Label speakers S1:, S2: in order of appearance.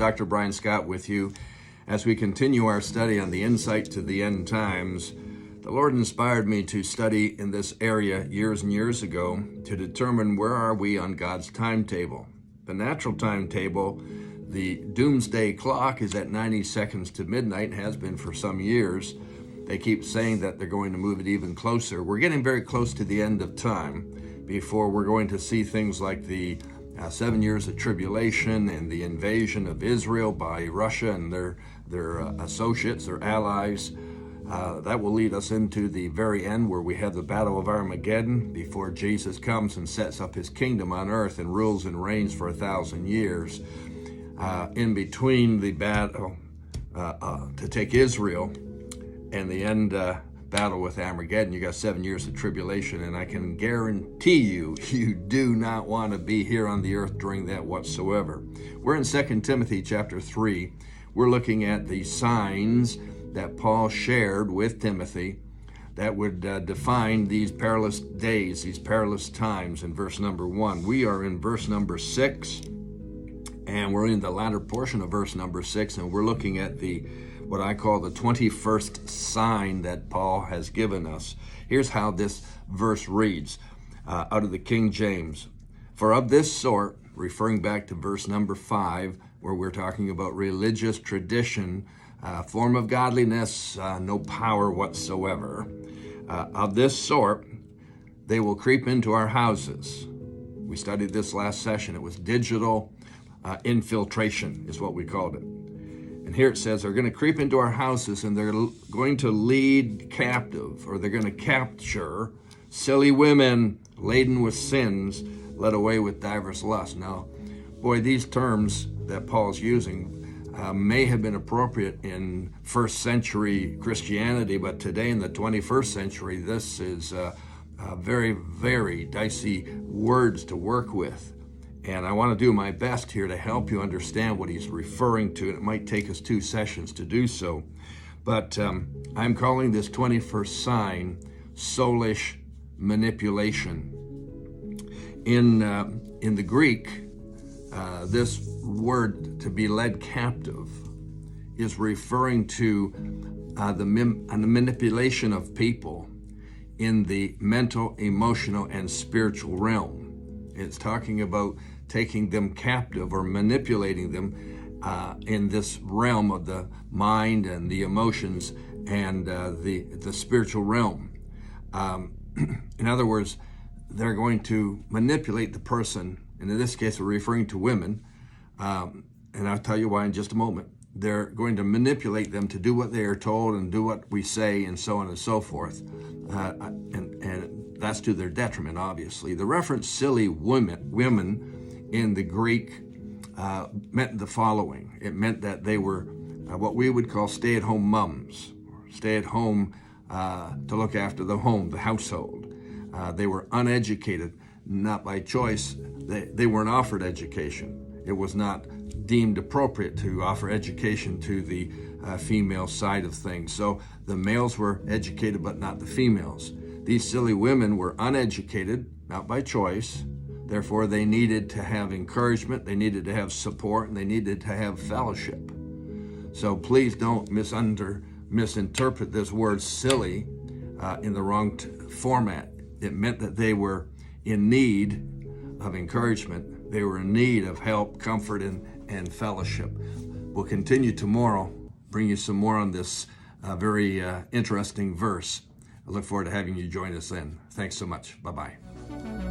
S1: Dr. Brian Scott with you. As we continue our study on the insight to the end times, the Lord inspired me to study in this area years and years ago to determine where are we on God's timetable. The natural timetable, the doomsday clock, is at 90 seconds to midnight and has been for some years. They keep saying that they're going to move it even closer. We're getting very close to the end of time before we're going to see things like the 7 years of tribulation and the invasion of Israel by Russia and their associates, their allies. That will lead us into the very end where we have the Battle of Armageddon before Jesus comes and sets up his kingdom on earth and rules and reigns for 1,000 years. In between the battle to take Israel and the end battle with Armageddon, you got 7 years of tribulation, and I can guarantee you, you do not want to be here on the earth during that whatsoever. We're in 2 Timothy chapter 3. We're looking at the signs that Paul shared with Timothy that would define these perilous days, these perilous times in verse number 1. We are in verse number 6, and we're in the latter portion of verse number 6, and we're looking at what I call the 21st sign that Paul has given us. Here's how this verse reads out of the King James. For of this sort, referring back to verse number 5, where we're talking about religious tradition, form of godliness, no power whatsoever. Of this sort, they will creep into our houses. We studied this last session. It was digital infiltration is what we called it. And here it says they're going to creep into our houses and they're going to lead captive, or they're going to capture silly women laden with sins, led away with divers lusts. Now, boy, these terms that Paul's using may have been appropriate in first century Christianity, but today in the 21st century, this is very, very dicey words to work with. And I want to do my best here to help you understand what he's referring to. It might take us 2 sessions to do so. But I'm calling this 21st sign Soulish Manipulation. In the Greek, this word to be led captive is referring to the manipulation of people in the mental, emotional, and spiritual realm. It's talking about taking them captive or manipulating them in this realm of the mind and the emotions and the spiritual realm. In other words, they're going to manipulate the person, and in this case we're referring to women, and I'll tell you why in just a moment. They're going to manipulate them to do what they are told and do what we say and so on and so forth, and that's to their detriment, obviously. The reference silly women in the Greek meant the following. It meant that they were what we would call stay-at-home moms, or stay-at-home to look after the home, the household. They were uneducated, not by choice. They weren't offered education. It was not deemed appropriate to offer education to the female side of things. So the males were educated, but not the females. These silly women were uneducated, not by choice. Therefore, they needed to have encouragement, they needed to have support, and they needed to have fellowship. So please don't misinterpret this word silly in the wrong format. It meant that they were in need of encouragement. They were in need of help, comfort, and fellowship. We'll continue tomorrow, bring you some more on this very interesting verse. I look forward to having you join us then. Thanks so much. Bye-bye.